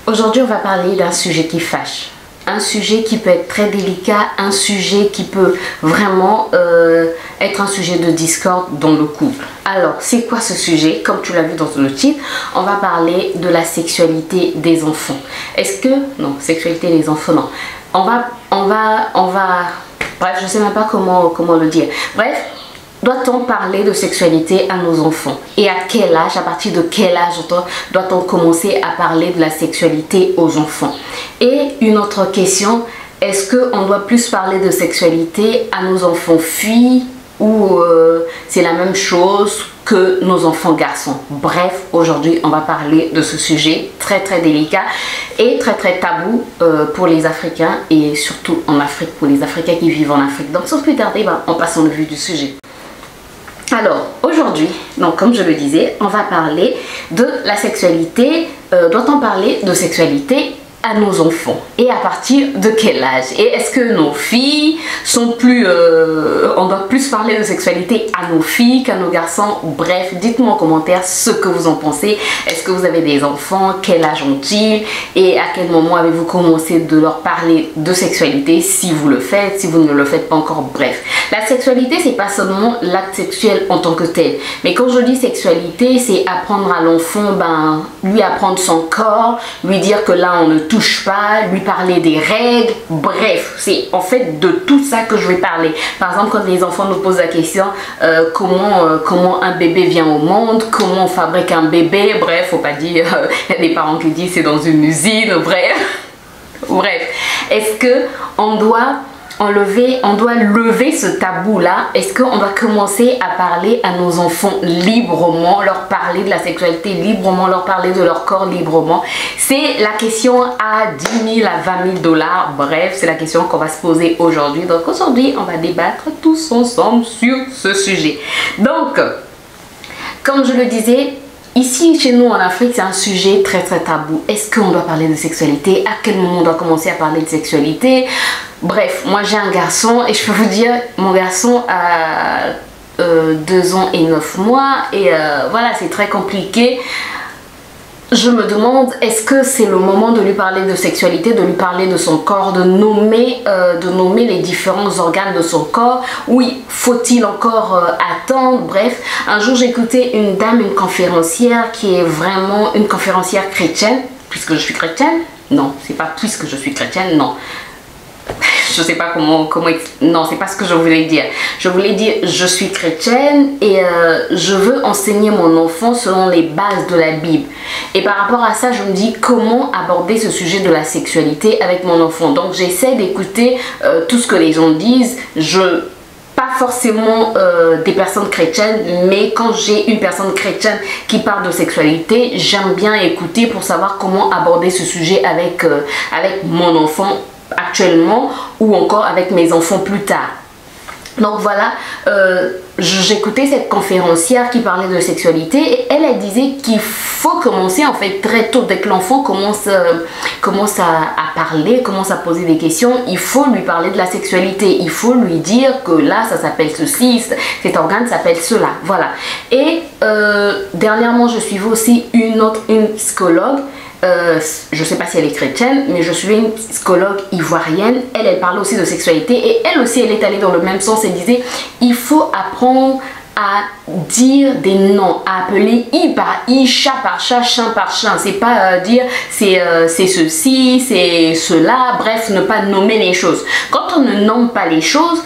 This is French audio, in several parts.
Aujourd'hui, on va parler d'un sujet qui fâche. Un sujet qui peut être très délicat, un sujet qui peut vraiment être un sujet de discorde dans le couple. Alors, c'est quoi ce sujet? Comme tu l'as vu dans le titre, on va parler de la sexualité des enfants. Est-ce que... Non, sexualité des enfants, non. Bref, je sais même pas comment le dire. Bref, doit-on parler de sexualité à nos enfants? Et à quel âge, à partir de quel âge doit-on commencer à parler de la sexualité aux enfants? Et une autre question, est-ce qu'on doit plus parler de sexualité à nos enfants filles ou c'est la même chose que nos enfants garçons? Bref, aujourd'hui on va parler de ce sujet très délicat et très tabou pour les Africains et surtout en Afrique, pour les Africains qui vivent en Afrique. Donc sans plus tarder, on passe en vue du sujet. Alors aujourd'hui, donc comme je le disais, on va parler de la sexualité. Doit-on parler de sexualité à nos enfants et à partir de quel âge? Et est-ce que nos filles sont plus on doit plus parler de sexualité à nos filles qu'à nos garçons? Bref, dites-moi en commentaire ce que vous en pensez. Est-ce que vous avez des enfants? Quel âge ont-ils? Et à quel moment avez-vous commencé de leur parler de sexualité, si vous le faites, si vous ne le faites pas encore? Bref, la sexualité, c'est pas seulement l'acte sexuel en tant que tel, mais quand je dis sexualité, c'est apprendre à l'enfant, lui apprendre son corps, lui dire que là on ne touche pas, lui parler des règles. Bref, c'est en fait de tout ça que je vais parler. Par exemple, quand les enfants nous posent la question comment un bébé vient au monde, comment on fabrique un bébé, bref, faut pas dire il y a des parents qui disent c'est dans une usine, bref, est-ce que on doit lever ce tabou là? Est-ce qu'on doit commencer à parler à nos enfants librement, leur parler de la sexualité librement, leur parler de leur corps librement? C'est la question à 10 000 à 20 000 dollars. Bref, c'est la question qu'on va se poser aujourd'hui. Donc aujourd'hui, on va débattre tous ensemble sur ce sujet. Donc, comme je le disais, ici, chez nous en Afrique, c'est un sujet très tabou. Est-ce qu'on doit parler de sexualité? À quel moment on doit commencer à parler de sexualité? Bref, moi j'ai un garçon et je peux vous dire, mon garçon a 2 ans et 9 mois et voilà, c'est très compliqué. Je me demande, est-ce que c'est le moment de lui parler de sexualité, de lui parler de son corps, de nommer les différents organes de son corps? Oui, faut-il encore attendre? Bref, un jour j'écoutais une dame, une conférencière qui est vraiment une conférencière chrétienne. Puisque je suis chrétienne? Non, c'est pas puisque je suis chrétienne, non. Je sais pas comment non, c'est pas ce que je voulais dire. Je voulais dire je suis chrétienne et je veux enseigner mon enfant selon les bases de la Bible. Et par rapport à ça, je me dis comment aborder ce sujet de la sexualité avec mon enfant. Donc j'essaie d'écouter tout ce que les gens disent. Pas forcément des personnes chrétiennes, mais quand j'ai une personne chrétienne qui parle de sexualité, j'aime bien écouter pour savoir comment aborder ce sujet avec mon enfant actuellement ou encore avec mes enfants plus tard. Donc voilà, j'écoutais cette conférencière qui parlait de sexualité et elle disait qu'il faut commencer en fait très tôt, dès que l'enfant commence à parler, commence à poser des questions, il faut lui parler de la sexualité, il faut lui dire que là ça s'appelle ceci, cet organe s'appelle cela, voilà. Et dernièrement je suivais aussi une psychologue. Je sais pas si elle est chrétienne, mais je suis une psychologue ivoirienne. Elle parlait aussi de sexualité et elle aussi elle est allée dans le même sens. Elle disait il faut apprendre à dire des noms, à appeler i par i, chat par chat, chien par chien. C'est pas dire c'est ceci, c'est cela, bref, ne pas nommer les choses. Quand on ne nomme pas les choses,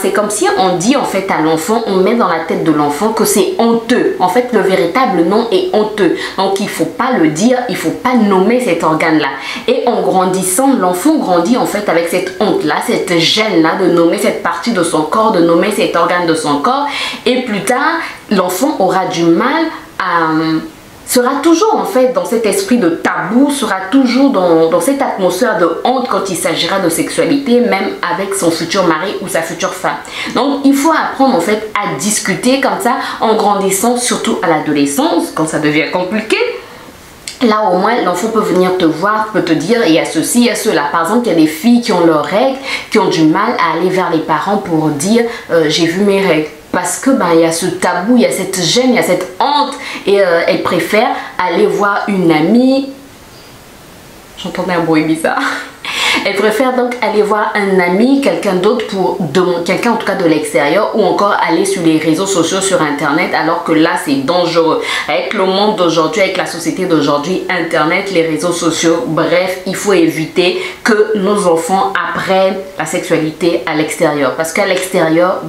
c'est comme si on dit en fait à l'enfant, on met dans la tête de l'enfant que c'est honteux. En fait, le véritable nom est honteux. Donc il faut pas le dire, il faut pas nommer cet organe-là. Et en grandissant, l'enfant grandit en fait avec cette honte-là, cette gêne-là de nommer cette partie de son corps, de nommer cet organe de son corps. Et plus tard, l'enfant aura du mal sera toujours en fait dans cet esprit de tabou, sera toujours dans cette atmosphère de honte quand il s'agira de sexualité, même avec son futur mari ou sa future femme. Donc il faut apprendre en fait à discuter comme ça en grandissant, surtout à l'adolescence, quand ça devient compliqué. Là au moins l'enfant peut venir te voir, peut te dire il y a ceci, il y a cela. Par exemple, il y a des filles qui ont leurs règles, qui ont du mal à aller vers les parents pour dire j'ai vu mes règles. Parce que il y a ce tabou, il y a cette gêne, il y a cette honte et elles préfèrent aller voir une amie J'entendais un bruit bizarre. Elle préfère donc aller voir un ami, quelqu'un d'autre, quelqu'un en tout cas de l'extérieur, ou encore aller sur les réseaux sociaux, sur internet, alors que là c'est dangereux. Avec le monde d'aujourd'hui, avec la société d'aujourd'hui, internet, les réseaux sociaux, bref, il faut éviter que nos enfants apprennent la sexualité à l'extérieur. Parce qu'à l'extérieur,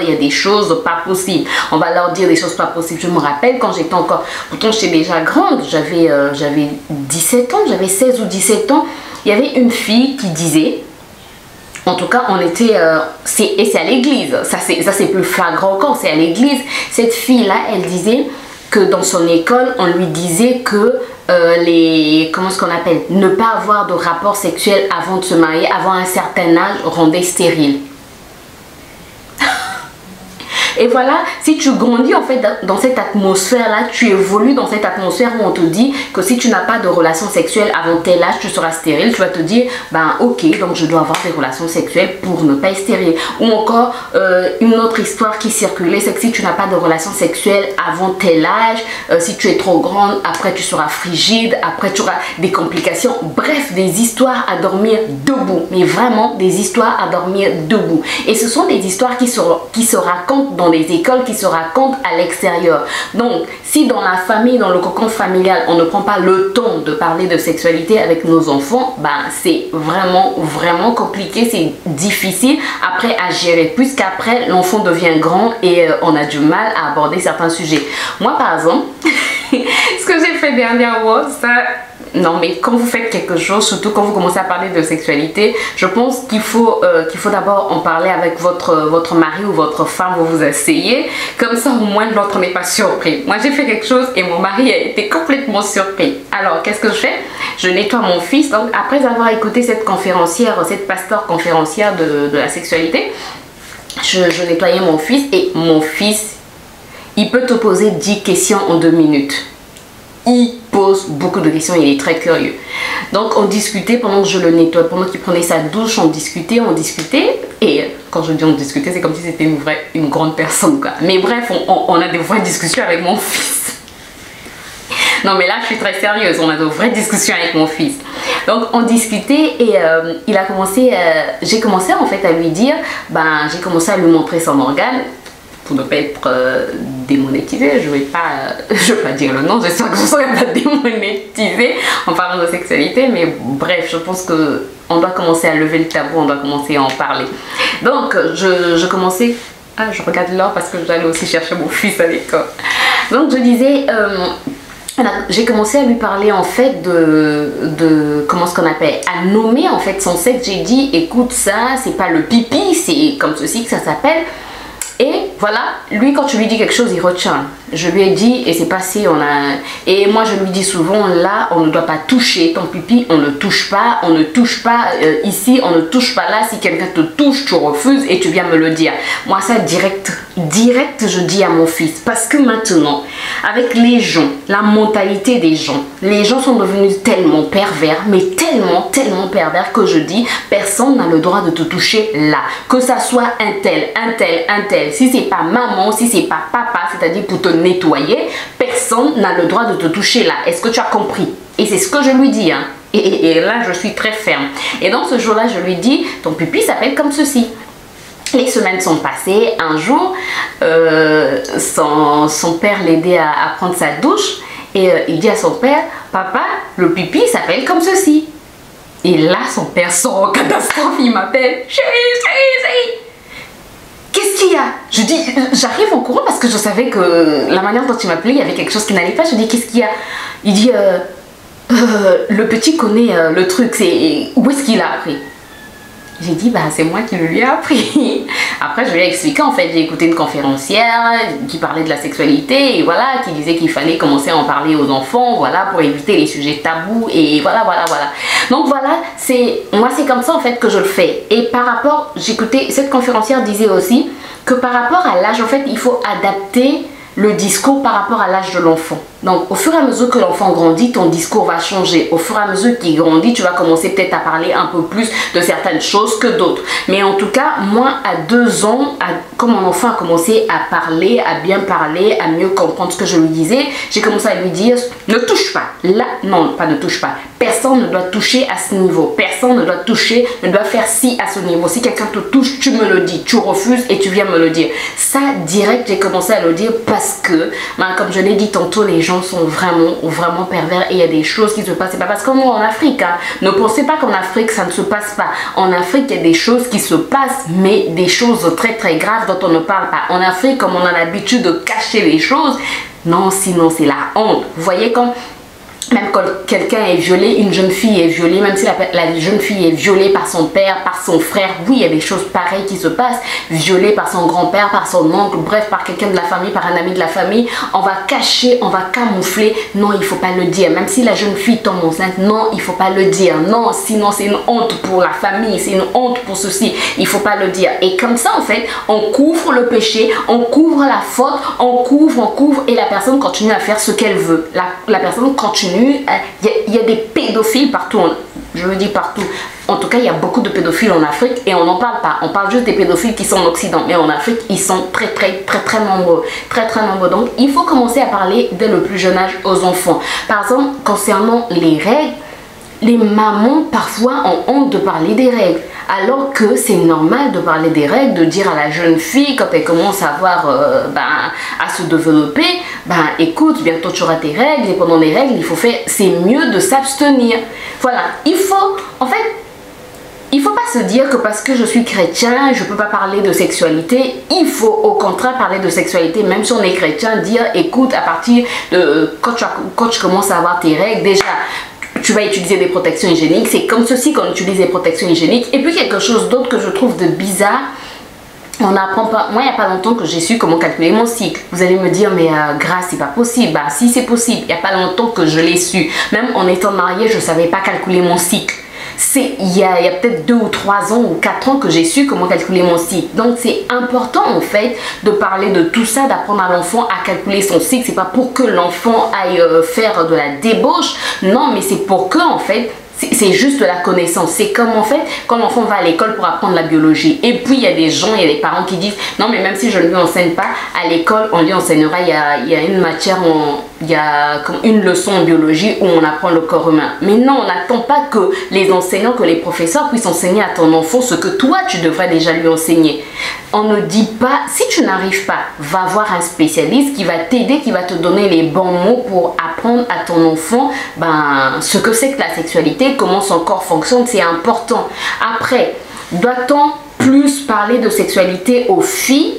il y a des choses pas possibles. On va leur dire des choses pas possibles. Je me rappelle quand j'étais encore, pourtant j'étais déjà grande, j'avais 17 ans, j'avais 16 ou 17 ans. Il y avait une fille qui disait, en tout cas on était, et c'est à l'église, ça c'est plus flagrant encore, c'est à l'église, cette fille là elle disait que dans son école on lui disait que comment est-ce qu'on appelle, ne pas avoir de rapport sexuel avant de se marier, avant un certain âge rendait stérile. Et voilà, si tu grandis en fait dans cette atmosphère-là, tu évolues dans cette atmosphère où on te dit que si tu n'as pas de relations sexuelles avant tel âge, tu seras stérile. Tu vas te dire, ben ok, donc je dois avoir des relations sexuelles pour ne pas être stérile. Ou encore, une autre histoire qui circulait, c'est que si tu n'as pas de relations sexuelles avant tel âge, si tu es trop grande, après tu seras frigide, après tu auras des complications. Bref, des histoires à dormir debout. Mais vraiment, des histoires à dormir debout. Et ce sont des histoires qui se racontent dans les écoles, qui se racontent à l'extérieur. Donc, si dans la famille, dans le cocon familial, on ne prend pas le temps de parler de sexualité avec nos enfants, ben, c'est vraiment compliqué, c'est difficile après à gérer, puisqu'après, l'enfant devient grand et on a du mal à aborder certains sujets. Moi, par exemple, ce que j'ai fait dernièrement, ça... Non, mais quand vous faites quelque chose, surtout quand vous commencez à parler de sexualité, je pense qu'il faut d'abord en parler avec votre mari ou votre femme, vous vous asseyez, comme ça au moins l'autre n'est pas surpris. Moi j'ai fait quelque chose et mon mari a été complètement surpris. Alors qu'est-ce que je fais? Je nettoie mon fils, donc après avoir écouté cette pasteur conférencière de la sexualité, je nettoyais mon fils et mon fils, il peut te poser 10 questions en 2 minutes. Il pose beaucoup de questions, il est très curieux. Donc on discutait pendant que je le nettoie, pendant qu'il prenait sa douche, on discutait. Et quand je dis on discutait, c'est comme si c'était une grande personne, quoi. Mais bref, on a des vraies discussions avec mon fils. Non mais là je suis très sérieuse, on a de vraies discussions avec mon fils. Donc on discutait et j'ai commencé en fait à lui dire, j'ai commencé à lui montrer son organe. Pour ne pas être démonétisée, je vais pas dire le nom, j'espère que je ne serai pas démonétisée en parlant de sexualité, mais bref, je pense que on doit commencer à lever le tabou, on doit commencer à en parler. Donc je commençais, je regarde l'heure parce que j'allais aussi chercher mon fils à l'école. Donc je disais, j'ai commencé à lui parler en fait de comment ce qu'on appelle, à nommer en fait son sexe. J'ai dit, écoute, ça c'est pas le pipi, c'est comme ceci que ça s'appelle. Et voilà, lui quand tu lui dis quelque chose, il retient. Je lui ai dit, et c'est passé, et moi je lui dis souvent, là on ne doit pas toucher ton pipi, on ne touche pas ici, on ne touche pas là. Si quelqu'un te touche, tu refuses et tu viens me le dire. Moi ça direct je dis à mon fils, parce que maintenant avec les gens, la mentalité des gens, les gens sont devenus tellement pervers, mais tellement pervers que je dis, personne n'a le droit de te toucher là, que ça soit un tel, si c'est pas maman, si c'est pas papa, c'est-à-dire pour te nettoyer, personne n'a le droit de te toucher là. Est-ce que tu as compris? Et c'est ce que je lui dis, hein. Et là je suis très ferme. Et donc ce jour-là je lui dis, ton pipi s'appelle comme ceci. Les semaines sont passées. Un jour, son père l'aidait à prendre sa douche et il dit à son père, papa, le pipi s'appelle comme ceci. Et là, son père sort en catastrophe, il m'appelle, chérie. Qu'est-ce qu'il y a? Je dis, j'arrive en courant parce que je savais que la manière dont il m'appelait, il y avait quelque chose qui n'allait pas. Je dis, qu'est-ce qu'il y a? Il dit, le petit connaît le truc, où est-ce qu'il a appris? J'ai dit, c'est moi qui le lui ai appris. Après, je lui ai expliqué, en fait, j'ai écouté une conférencière qui parlait de la sexualité, et voilà, qui disait qu'il fallait commencer à en parler aux enfants, voilà, pour éviter les sujets tabous, et voilà. Donc voilà, moi c'est comme ça, en fait, que je le fais. Et par rapport, j'écoutais, cette conférencière disait aussi que par rapport à l'âge, en fait, il faut adapter le discours par rapport à l'âge de l'enfant. Donc, au fur et à mesure que l'enfant grandit, ton discours va changer. Au fur et à mesure qu'il grandit, tu vas commencer peut-être à parler un peu plus de certaines choses que d'autres. Mais en tout cas, moi, à 2 ans, quand mon enfant a commencé à parler, à bien parler, à mieux comprendre ce que je lui disais, j'ai commencé à lui dire, ne touche pas. Là, non, pas ne touche pas. Personne ne doit toucher à ce niveau. Personne ne doit toucher, ne doit faire ci à ce niveau. Si quelqu'un te touche, tu me le dis. Tu refuses et tu viens me le dire. Ça, direct, j'ai commencé à le dire parce que, comme je l'ai dit tantôt, les gens sont vraiment pervers et il y a des choses qui se passent. C'est pas parce que nous en Afrique, ne pensez pas qu'en Afrique ça ne se passe pas. En Afrique, il y a des choses qui se passent, mais des choses très graves dont on ne parle pas. En Afrique, comme on a l'habitude de cacher les choses, non, sinon c'est la honte. Vous voyez, quand même quand quelqu'un est violé, une jeune fille est violée, même si la jeune fille est violée par son père, par son frère, oui, il y a des choses pareilles qui se passent, violée par son grand-père, par son oncle, bref, par quelqu'un de la famille, par un ami de la famille, on va cacher, on va camoufler, non, il ne faut pas le dire, même si la jeune fille tombe enceinte, non, il ne faut pas le dire, non, sinon c'est une honte pour la famille, c'est une honte pour ceci, il ne faut pas le dire, et comme ça, en fait, on couvre le péché, on couvre la faute, on couvre, et la personne continue à faire ce qu'elle veut, la personne continue. Il y a des pédophiles partout, je veux dire partout. En tout cas, il y a beaucoup de pédophiles en Afrique et on n'en parle pas. On parle juste des pédophiles qui sont en Occident. Mais en Afrique, ils sont très nombreux. Très nombreux. Donc, il faut commencer à parler dès le plus jeune âge aux enfants. Par exemple, concernant les règles, les mamans parfois ont honte de parler des règles. Alors que c'est normal de parler des règles, de dire à la jeune fille quand elle commence à avoir, à se développer, écoute, bientôt tu auras tes règles et pendant les règles, il faut faire, c'est mieux de s'abstenir. Voilà, il faut, en fait, il faut pas se dire que parce que je suis chrétien, je peux pas parler de sexualité. Il faut au contraire parler de sexualité, même si on est chrétien, dire, écoute, à partir de, quand tu commences à avoir tes règles, déjà, tu vas utiliser des protections hygiéniques. C'est comme ceci qu'on utilise des protections hygiéniques. Et puis quelque chose d'autre que je trouve de bizarre, on n'apprend pas. Moi, il n'y a pas longtemps que j'ai su comment calculer mon cycle. Vous allez me dire, mais Grâce, c'est pas possible. Bah, si, c'est possible. Il n'y a pas longtemps que je l'ai su. Même en étant mariée, je ne savais pas calculer mon cycle. Il y a peut-être 2 ou 3 ans ou 4 ans que j'ai su comment calculer mon cycle. Donc c'est important en fait de parler de tout ça, d'apprendre à l'enfant à calculer son cycle. C'est pas pour que l'enfant aille faire de la débauche, non, mais c'est pour que en fait c'est juste de la connaissance. C'est comme en fait quand l'enfant va à l'école pour apprendre la biologie. Et puis il y a des gens, il y a des parents qui disent non mais même si je ne lui enseigne pas, à l'école on lui enseignera, il y a une matière, il y a comme une leçon en biologie où on apprend le corps humain. Mais non, on n'attend pas que les enseignants, que les professeurs puissent enseigner à ton enfant ce que toi tu devrais déjà lui enseigner. On ne dit pas, si tu n'arrives pas, va voir un spécialiste qui va t'aider, qui va te donner les bons mots pour apprendre à ton enfant ce que c'est que la sexualité, comment son corps fonctionne, c'est important. Après, doit-on plus parler de sexualité aux filles?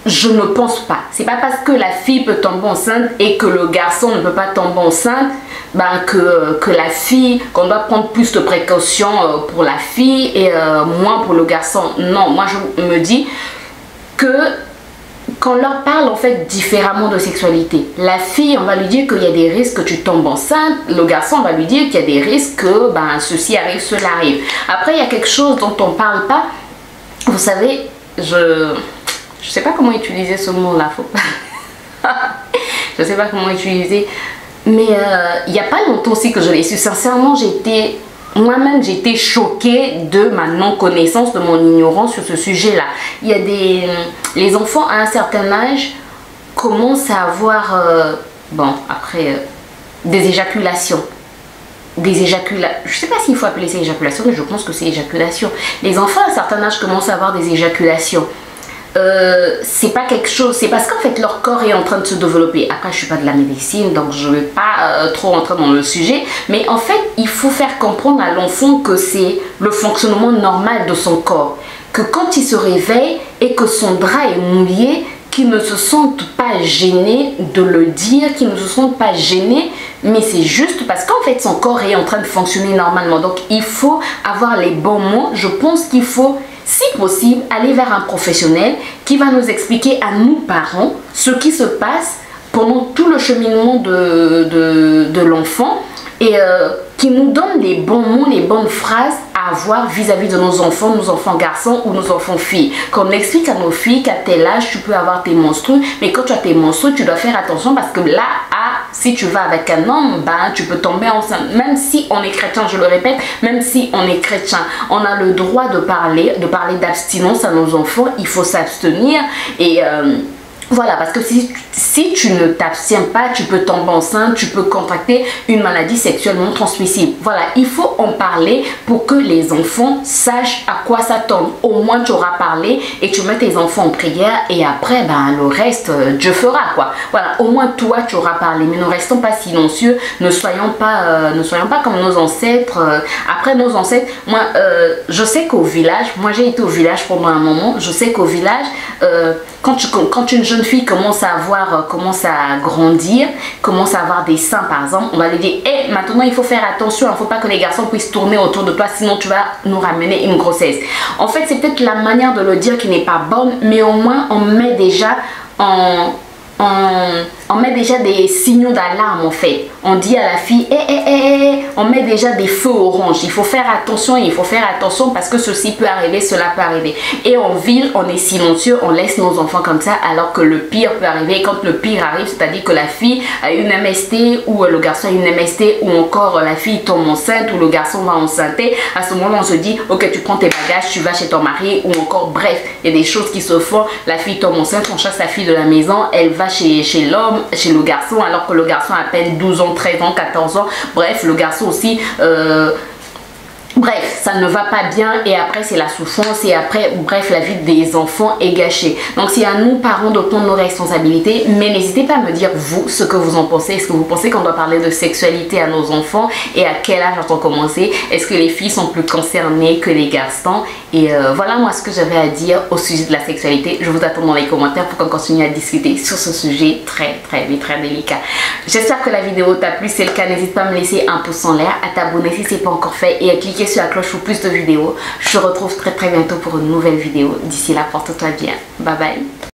Je ne pense pas. C'est pas parce que la fille peut tomber enceinte et que le garçon ne peut pas tomber enceinte que la fille, qu'on doit prendre plus de précautions pour la fille et moins pour le garçon. Non, moi je me dis que qu'on leur parle en fait différemment de sexualité. La fille, on va lui dire qu'il y a des risques que tu tombes enceinte. Le garçon, on va lui dire qu'il y a des risques que ceci arrive, cela arrive. Après, il y a quelque chose dont on ne parle pas. Vous savez, je sais pas comment utiliser ce mot-là. Je sais pas comment utiliser. Mais il n'y a pas longtemps aussi que je l'ai su. Sincèrement, moi-même, j'étais choquée de ma non-connaissance, de mon ignorance sur ce sujet-là. Il y a les enfants à un certain âge commencent à avoir, des éjaculations. Je ne sais pas s'il faut appeler ça éjaculation, mais je pense que c'est éjaculation. Les enfants à un certain âge commencent à avoir des éjaculations. C'est pas quelque chose, c'est parce qu'en fait leur corps est en train de se développer. Après je suis pas de la médecine donc je vais pas trop rentrer dans le sujet, mais en fait il faut faire comprendre à l'enfant que c'est le fonctionnement normal de son corps, que quand il se réveille et que son drap est mouillé, qu'il ne se sente pas gêné de le dire, qu'il ne se sente pas gêné, mais c'est juste parce qu'en fait son corps est en train de fonctionner normalement. Donc il faut avoir les bons mots. Je pense qu'il faut, si possible, aller vers un professionnel qui va nous expliquer à nous parents ce qui se passe pendant tout le cheminement de l'enfant et qui nous donne les bons mots, les bonnes phrases à avoir vis-à-vis de nos enfants garçons ou nos enfants filles. Qu'on explique à nos filles qu'à tel âge tu peux avoir tes menstrues, mais quand tu as tes menstrues tu dois faire attention parce que là, Si tu vas avec un homme, ben, tu peux tomber enceinte. Même si on est chrétien, je le répète, même si on est chrétien, on a le droit de parler d'abstinence à nos enfants. Il faut s'abstenir et voilà, parce que si tu ne t'abstiens pas, tu peux tomber enceinte, tu peux contracter une maladie sexuellement transmissible. Voilà, il faut en parler pour que les enfants sachent à quoi ça tombe. Au moins, tu auras parlé et tu mets tes enfants en prière et après, ben, le reste, Dieu fera, quoi. Voilà, au moins, toi, tu auras parlé. Mais ne restons pas silencieux, ne soyons pas comme nos ancêtres. Après, nos ancêtres, moi, je sais qu'au village, moi, j'ai été au village pendant un moment, je sais qu'au village, quand une jeune fille commence à grandir, commence à avoir des seins par exemple, on va lui dire hey, maintenant il faut faire attention, il ne faut pas que les garçons puissent tourner autour de toi, sinon tu vas nous ramener une grossesse. En fait, c'est peut-être la manière de le dire qui n'est pas bonne, mais au moins on met déjà on met déjà des signaux d'alarme en fait. On dit à la fille, on met déjà des feux orange. Il faut faire attention parce que ceci peut arriver, cela peut arriver. Et en ville, on est silencieux, on laisse nos enfants comme ça alors que le pire peut arriver. Et quand le pire arrive, c'est-à-dire que la fille a une MST ou le garçon a une MST ou encore la fille tombe enceinte ou le garçon va enceinter, à ce moment-là, on se dit, ok, tu prends tes bagages, tu vas chez ton mari ou encore, bref, il y a des choses qui se font. La fille tombe enceinte, on chasse la fille de la maison, elle va chez l'homme, chez le garçon, alors que le garçon a à peine 12 ans, 13 ans, 14 ans. Bref, le garçon aussi bref, ça ne va pas bien et après c'est la souffrance et après, bref, la vie des enfants est gâchée. Donc c'est à nous, parents, de prendre nos responsabilités, mais n'hésitez pas à me dire, vous, ce que vous en pensez. Est-ce que vous pensez qu'on doit parler de sexualité à nos enfants et à quel âge on commencer? Est-ce que les filles sont plus concernées que les garçons? Et voilà moi ce que j'avais à dire au sujet de la sexualité. Je vous attends dans les commentaires pour qu'on continue à discuter sur ce sujet très délicat. J'espère que la vidéo t'a plu. Si c'est le cas, n'hésite pas à me laisser un pouce en l'air, à t'abonner si ce n'est pas encore fait et à cliquer sur la cloche pour plus de vidéos. Je te retrouve très bientôt pour une nouvelle vidéo. D'ici là, porte-toi bien. Bye bye.